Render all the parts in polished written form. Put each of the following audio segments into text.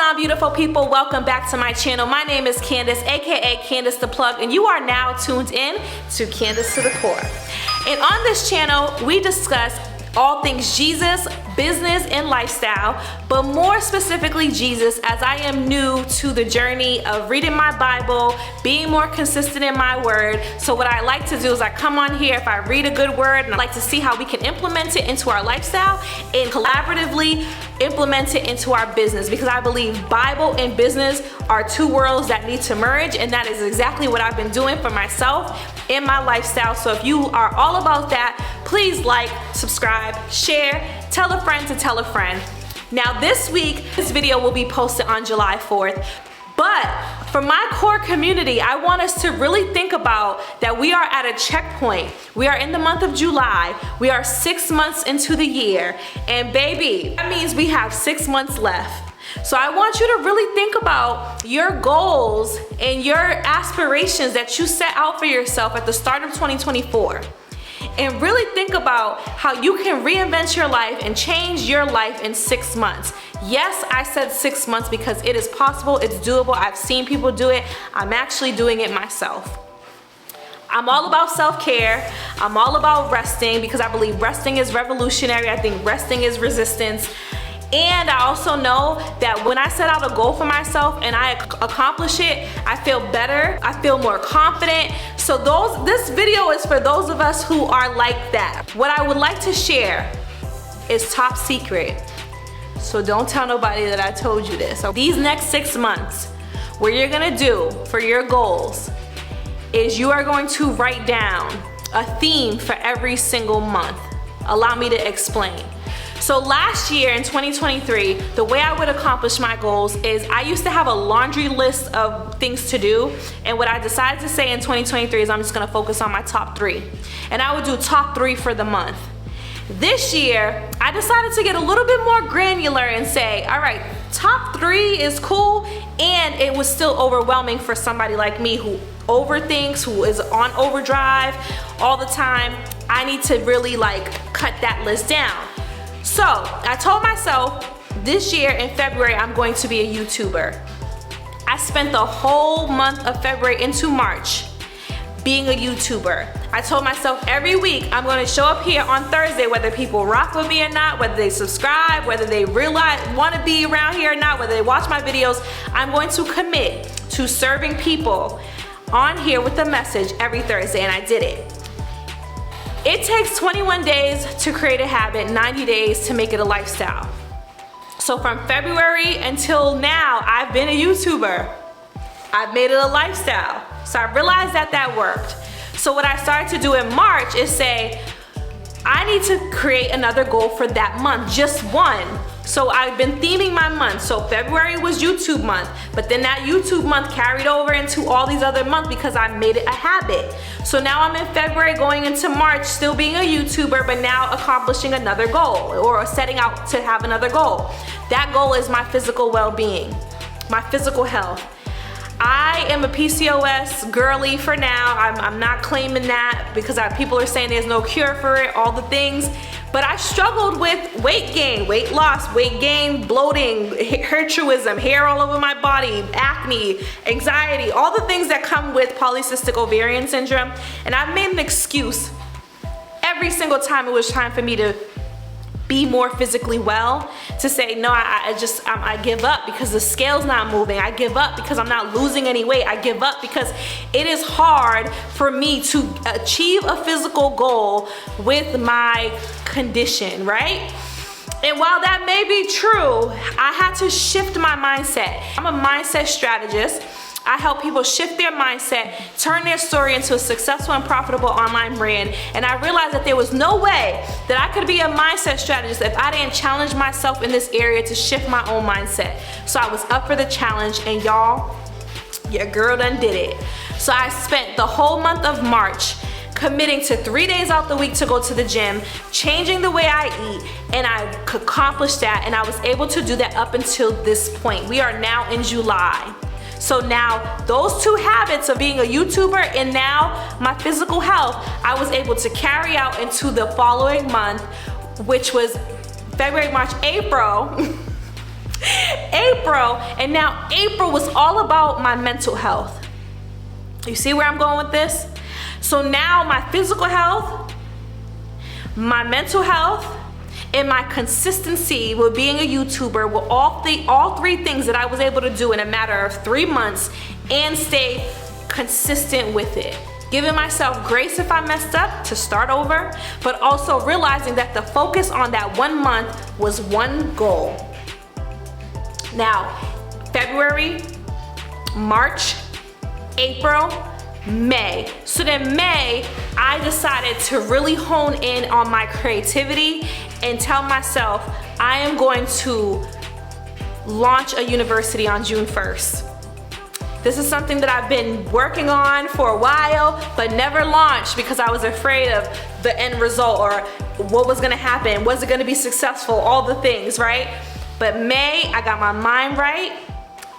on, beautiful people, welcome back to my channel. My name is Candace, aka Candace the Plug, and you are now tuned in to Candace to the Core. And on this channel we discuss all things Jesus, business, and lifestyle, but more specifically Jesus, as I am new to the journey of reading my Bible, being more consistent in my word. So what I like to do is I come on here, if I read a good word, and I like to see how we can implement it into our lifestyle and collaboratively implement it into our business, because I believe Bible and business are two worlds that need to merge, and that is exactly what I've been doing for myself in my lifestyle. So if you are all about that, please like, subscribe, share, tell a friend to tell a friend. Now this week, this video will be posted on July 4th, but for my core community, I want us to really think about that we are at a checkpoint. We are in the month of July. We are 6 months into the year, and baby, that means we have 6 months left. So I want you to really think about your goals and your aspirations that you set out for yourself at the start of 2024. And really think about how you can reinvent your life and change your life in 6 months. Yes, I said 6 months because it is possible, it's doable. I've seen people do it. I'm actually doing it myself. I'm all about self-care. I'm all about resting because I believe resting is revolutionary. I think resting is resistance. And I also know that when I set out a goal for myself and I accomplish it, I feel better, I feel more confident. So this video is for those of us who are like that. What I would like to share is top secret. So don't tell nobody that I told you this. So these next 6 months, what you're gonna do for your goals is you are going to write down a theme for every single month. Allow me to explain. So last year in 2023, the way I would accomplish my goals is I used to have a laundry list of things to do, and what I decided to say in 2023 is I'm just gonna focus on my top 3. And I would do top 3 for the month. This year, I decided to get a little bit more granular and say, all right, top 3 is cool, and it was still overwhelming for somebody like me who overthinks, who is on overdrive all the time. I need to really cut that list down. So I told myself this year in February I'm going to be a YouTuber. I spent the whole month of February into March being a YouTuber. I told myself every week I'm going to show up here on Thursday, whether people rock with me or not, whether they subscribe, whether they want to be around here or not, whether they watch my videos. I'm going to commit to serving people on here with a message every Thursday, and I did it. It takes 21 days to create a habit, 90 days to make it a lifestyle. So from February until now, I've been a YouTuber. I've made it a lifestyle. So I realized that worked. So what I started to do in March is say, I need to create another goal for that month, just one. So I've been theming my month. So February was YouTube month, but then that YouTube month carried over into all these other months because I made it a habit. So now I'm in February going into March, still being a YouTuber, but now accomplishing another goal or setting out to have another goal. That goal is my physical well-being, my physical health. I am a PCOS girly for now. I'm not claiming that because people are saying there's no cure for it, all the things. But I struggled with weight gain, weight loss, weight gain, bloating, hirsutism, hair all over my body, acne, anxiety, all the things that come with polycystic ovarian syndrome. And I've made an excuse every single time it was time for me to be more physically well, to say no, I give up because the scale's not moving. I give up because I'm not losing any weight. I give up because it is hard for me to achieve a physical goal with my condition, right? And while that may be true, I had to shift my mindset. I'm a mindset strategist. I help people shift their mindset, turn their story into a successful and profitable online brand. And I realized that there was no way that I could be a mindset strategist if I didn't challenge myself in this area to shift my own mindset. So I was up for the challenge, and y'all, your girl done did it. So I spent the whole month of March committing to 3 days out the week to go to the gym, changing the way I eat, and I accomplished that, and I was able to do that up until this point. We are now in July. So now those two habits of being a YouTuber and now my physical health, I was able to carry out into the following month, which was February, March, April. April, and now April was all about my mental health. You see where I'm going with this? So now my physical health, my mental health, and my consistency with being a YouTuber were all three things that I was able to do in a matter of 3 months and stay consistent with it. Giving myself grace if I messed up to start over, but also realizing that the focus on that 1 month was one goal. Now, February, March, April, May. So then May, I decided to really hone in on my creativity and tell myself I am going to launch a university on June 1st. This is something that I've been working on for a while, but never launched because I was afraid of the end result or what was gonna happen. Was it gonna be successful? All the things, right? But May, I got my mind right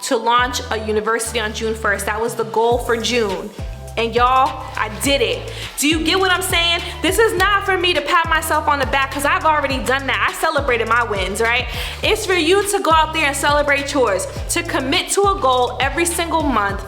to launch a university on June 1st. That was the goal for June. And y'all, I did it. Do you get what I'm saying? This is not for me to pat myself on the back because I've already done that. I celebrated my wins, right? It's for you to go out there and celebrate yours, to commit to a goal every single month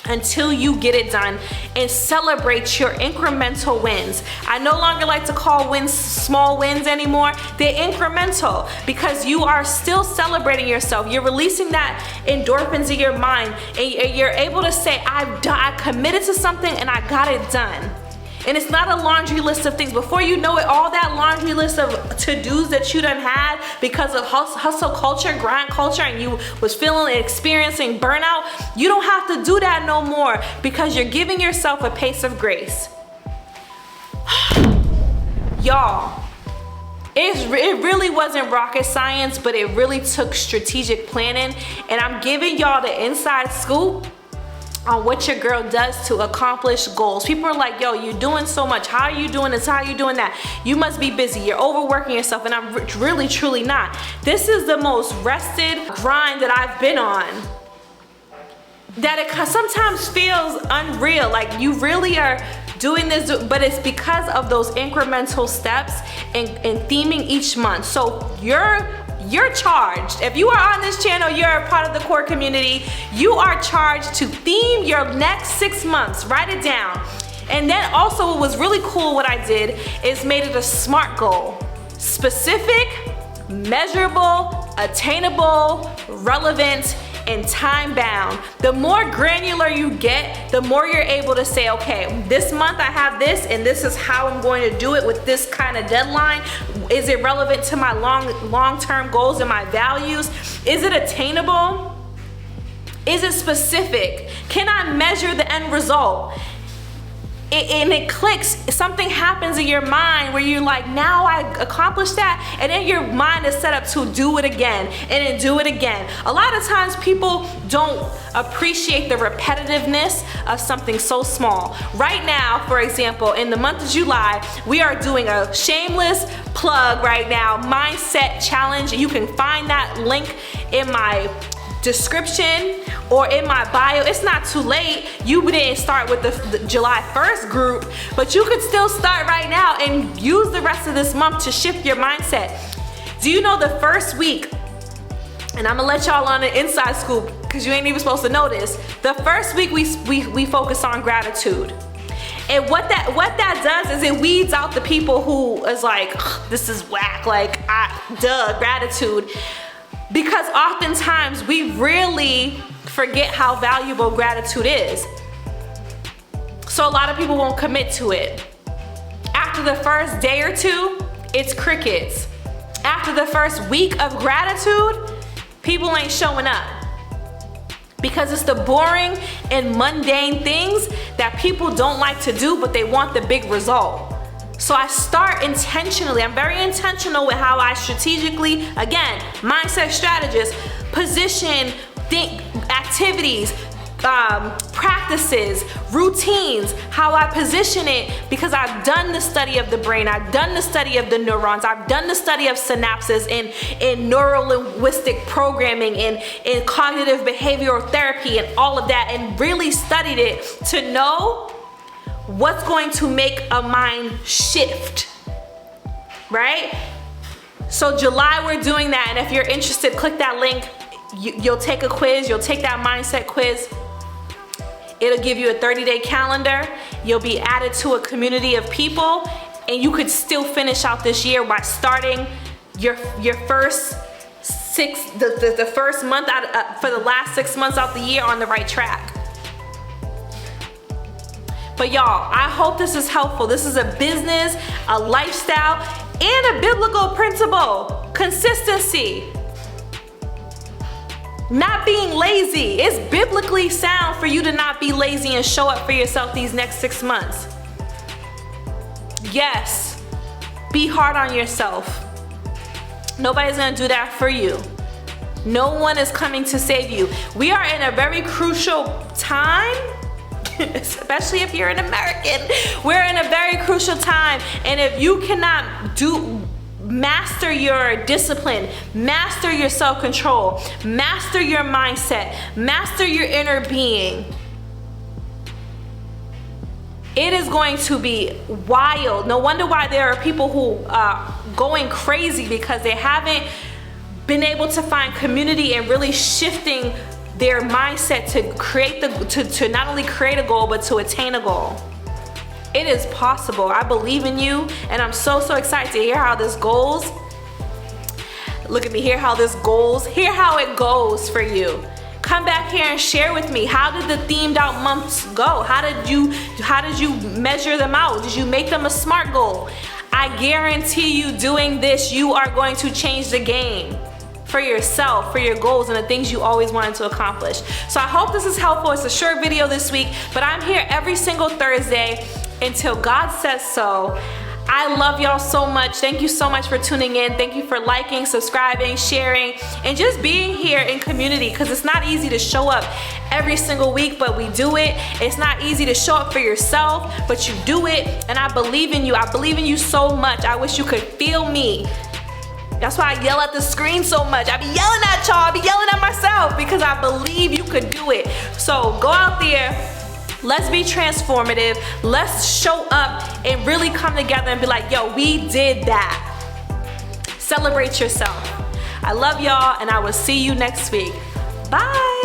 until you get it done and celebrate your incremental wins. I no longer like to call wins small wins anymore. They're incremental because you are still celebrating yourself. You're releasing that endorphins in your mind and you're able to say, I committed to something and I got it done. And it's not a laundry list of things. Before you know it, all that laundry list of to-dos that you done had because of hustle culture, grind culture, and you was feeling and experiencing burnout, you don't have to do that no more because you're giving yourself a pace of grace. Y'all, it really wasn't rocket science, but it really took strategic planning. And I'm giving y'all the inside scoop on what your girl does to accomplish goals. People are like, yo, you're doing so much. How are you doing this? How are you doing that? You must be busy. You're overworking yourself. And I'm really, truly not. This is the most rested grind that I've been on. That it sometimes feels unreal. Like you really are doing this, but it's because of those incremental steps and theming each month. So you're charged. If you are on this channel, you're a part of the core community, you are charged to theme your next 6 months. Write it down. And then also what was really cool what I did is made it a SMART goal. Specific, measurable, attainable, relevant, and time bound. The more granular you get, the more you're able to say, okay, this month I have this and this is how I'm going to do it with this kind of deadline. Is it relevant to my long-term goals and my values? Is it attainable? Is it specific? Can I measure the end result? And it clicks, something happens in your mind where you're like, now I accomplished that, and then your mind is set up to do it again and then do it again. A lot of times people don't appreciate the repetitiveness of something so small. Right now, for example, in the month of July, we are doing a shameless plug right now, mindset challenge. You can find that link in my description or in my bio. It's not too late. You didn't start with the July 1st group, but you could still start right now and use the rest of this month to shift your mindset. Do you know the first week, and I'm gonna let y'all on an inside scoop because you ain't even supposed to know this, the first week we focus on gratitude. And what that does is it weeds out the people who is like, this is whack, like, gratitude. Because oftentimes we really forget how valuable gratitude is. So a lot of people won't commit to it. After the first day or two, it's crickets. After the first week of gratitude, people ain't showing up. Because it's the boring and mundane things that people don't like to do, but they want the big result. So I start intentionally. I'm very intentional with how I strategically, again, mindset strategist, position, think, activities, practices, routines, how I position it, because I've done the study of the brain, I've done the study of the neurons, I've done the study of synapses in neuro-linguistic programming and in cognitive behavioral therapy and all of that, and really studied it to know what's going to make a mind shift, right? So July we're doing that, and if you're interested, click that link you'll take a quiz, you'll take that mindset quiz. It'll give you a 30-day calendar. You'll be added to a community of people, and you could still finish out this year by starting your first the first month out for the last 6 months out the year on the right track. But y'all, I hope this is helpful. This is a business, a lifestyle, and a biblical principle. Consistency. Not being lazy. It's biblically sound for you to not be lazy and show up for yourself these next 6 months. Yes, be hard on yourself. Nobody's gonna do that for you. No one is coming to save you. We are in a very crucial time, especially if you're an American. We're in a very crucial time, and if you cannot master your discipline, master your self-control, master your mindset, master your inner being, it is going to be wild. No wonder why there are people who are going crazy, because they haven't been able to find community and really shifting their mindset to create to not only create a goal, but to attain a goal. It is possible. I believe in you, and I'm so excited to hear how this goes. Look at me, hear how this goes. Hear how it goes for you. Come back here and share with me. How did the themed out months go? How did you measure them out? Did you make them a SMART goal? I guarantee you, doing this, you are going to change the game for yourself, for your goals, and the things you always wanted to accomplish. So I hope this is helpful. It's a short video this week, but I'm here every single Thursday until God says so. I love y'all so much. Thank you so much for tuning in. Thank you for liking, subscribing, sharing, and just being here in community, because it's not easy to show up every single week, but we do it. It's not easy to show up for yourself, but you do it, and I believe in you. I believe in you so much. I wish you could feel me. That's why I yell at the screen so much. I be yelling at y'all, I be yelling at myself, because I believe you could do it. So go out there. Let's be transformative. Let's show up and really come together and be like, yo, we did that. Celebrate yourself. I love y'all, and I will see you next week. Bye.